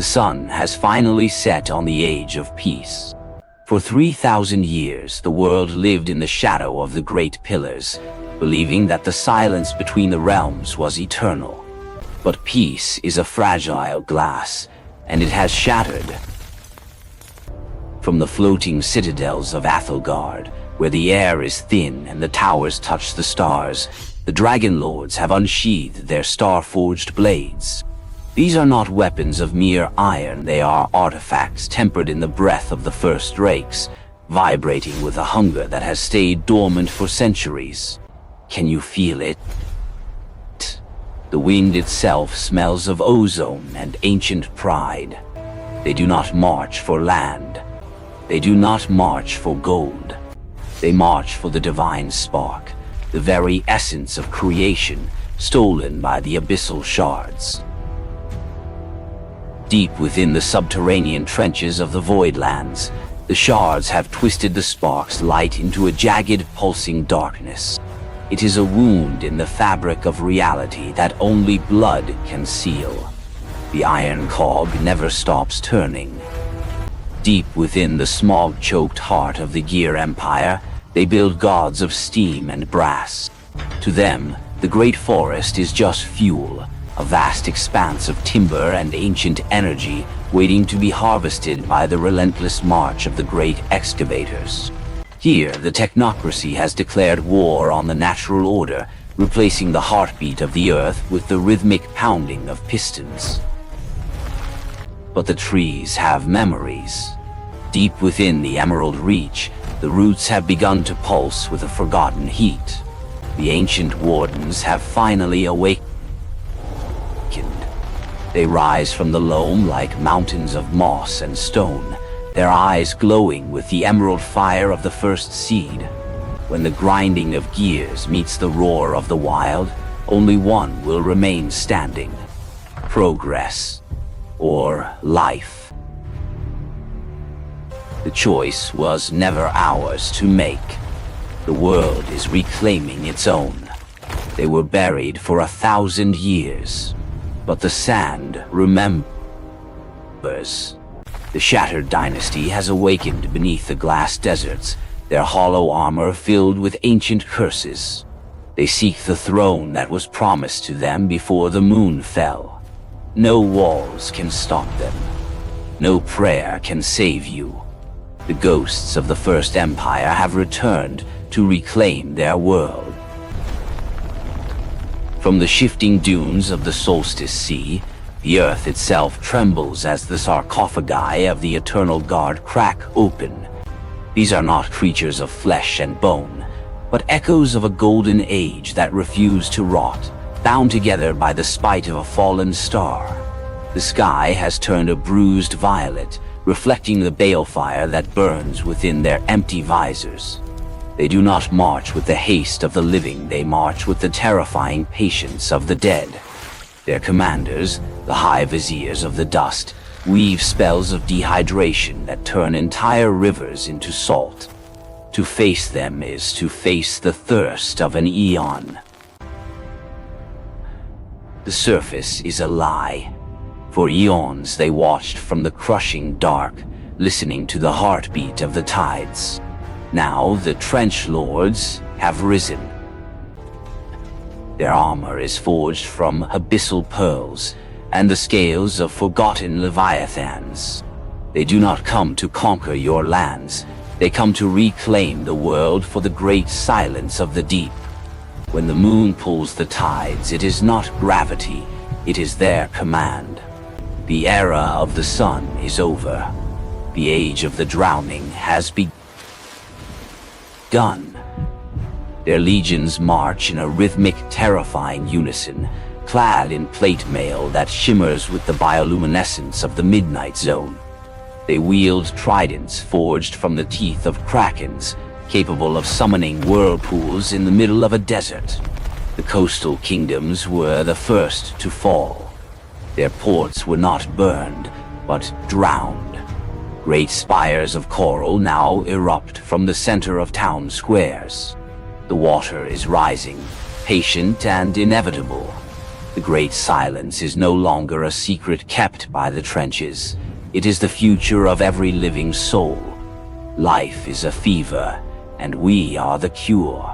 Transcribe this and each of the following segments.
sun has finally set on the age of peace. For 3,000 years, the world lived in the shadow of the Great Pillars, believing that the silence between the realms was eternal. But peace is a fragile glass, and it has shattered. From the floating citadels of Aethelgard, where the air is thin and the towers touch the stars, the Dragon Lords have unsheathed their star-forged blades. These are not weapons of mere iron, they are artifacts tempered in the breath of the first drakes, vibrating with a hunger that has stayed dormant for centuries. Can you feel it? The wind itself smells of ozone and ancient pride. They do not march for land. They do not march for gold. They march for the divine spark, the very essence of creation, stolen by the abyssal shards. Deep within the subterranean trenches of the Voidlands, the shards have twisted the spark's light into a jagged, pulsing darkness. It is a wound in the fabric of reality that only blood can seal. The iron cog never stops turning. Deep within the smog-choked heart of the Gear Empire, they build gods of steam and brass. To them, the Great Forest is just fuel, a vast expanse of timber and ancient energy waiting to be harvested by the relentless march of the great excavators. Here, the technocracy has declared war on the natural order, replacing the heartbeat of the earth with the rhythmic pounding of pistons. But the trees have memories. Deep within the Emerald Reach, the roots have begun to pulse with a forgotten heat. The ancient wardens have finally awakened. They rise from the loam like mountains of moss and stone, their eyes glowing with the emerald fire of the first seed. When the grinding of gears meets the roar of the wild, only one will remain standing: progress or life. The choice was never ours to make. The world is reclaiming its own. They were buried for 1,000 years. But the sand remembers. The Shattered Dynasty has awakened beneath the glass deserts, their hollow armor filled with ancient curses. They seek the throne that was promised to them before the moon fell. No walls can stop them. No prayer can save you. The ghosts of the First Empire have returned to reclaim their world. From the shifting dunes of the Solstice Sea, the earth itself trembles as the sarcophagi of the Eternal Guard crack open. These are not creatures of flesh and bone, but echoes of a golden age that refuse to rot, bound together by the spite of a fallen star. The sky has turned a bruised violet, reflecting the balefire that burns within their empty visors. They do not march with the haste of the living, they march with the terrifying patience of the dead. Their commanders, the High Viziers of the Dust, weave spells of dehydration that turn entire rivers into salt. To face them is to face the thirst of an eon. The surface is a lie. For eons they watched from the crushing dark, listening to the heartbeat of the tides. Now the Trench-Lords have risen. Their armor is forged from abyssal pearls and the scales of forgotten leviathans. They do not come to conquer your lands. They come to reclaim the world for the great silence of the deep. When the moon pulls the tides, it is not gravity, it is their command. The era of the sun is over. The age of the drowning has begun. Their legions march in a rhythmic, terrifying unison, clad in plate mail that shimmers with the bioluminescence of the midnight zone. They wield tridents forged from the teeth of krakens, capable of summoning whirlpools in the middle of a desert. The coastal kingdoms were the first to fall. Their ports were not burned, but drowned. Great spires of coral now erupt from the center of town squares. The water is rising, patient and inevitable. The Great Silence is no longer a secret kept by the trenches. It is the future of every living soul. Life is a fever, and we are the cure.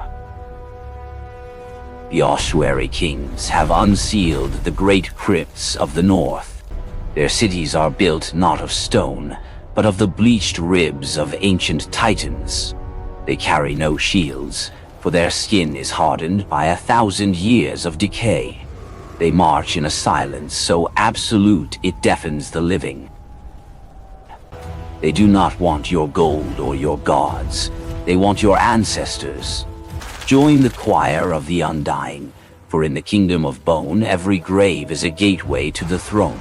The Ossuary Kings have unsealed the great crypts of the north. Their cities are built not of stone, but of the bleached ribs of ancient titans. They carry no shields, for their skin is hardened by 1,000 years of decay. They march in a silence so absolute it deafens the living. They do not want your gold or your gods. They want your ancestors. Join the choir of the undying, for in the kingdom of bone every grave is a gateway to the throne.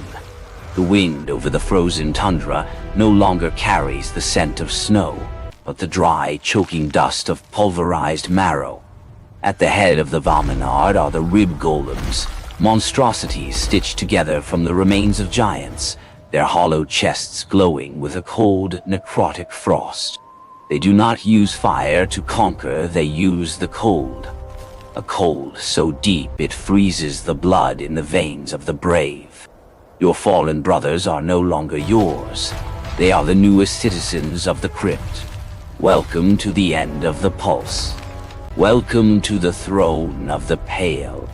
The wind over the frozen tundra no longer carries the scent of snow, but the dry, choking dust of pulverized marrow. At the head of the Valmenard are the rib golems, monstrosities stitched together from the remains of giants, their hollow chests glowing with a cold, necrotic frost. They do not use fire to conquer, they use the cold. A cold so deep it freezes the blood in the veins of the brave. Your fallen brothers are no longer yours. They are the newest citizens of the crypt. Welcome to the end of the pulse. Welcome to the throne of the Pale.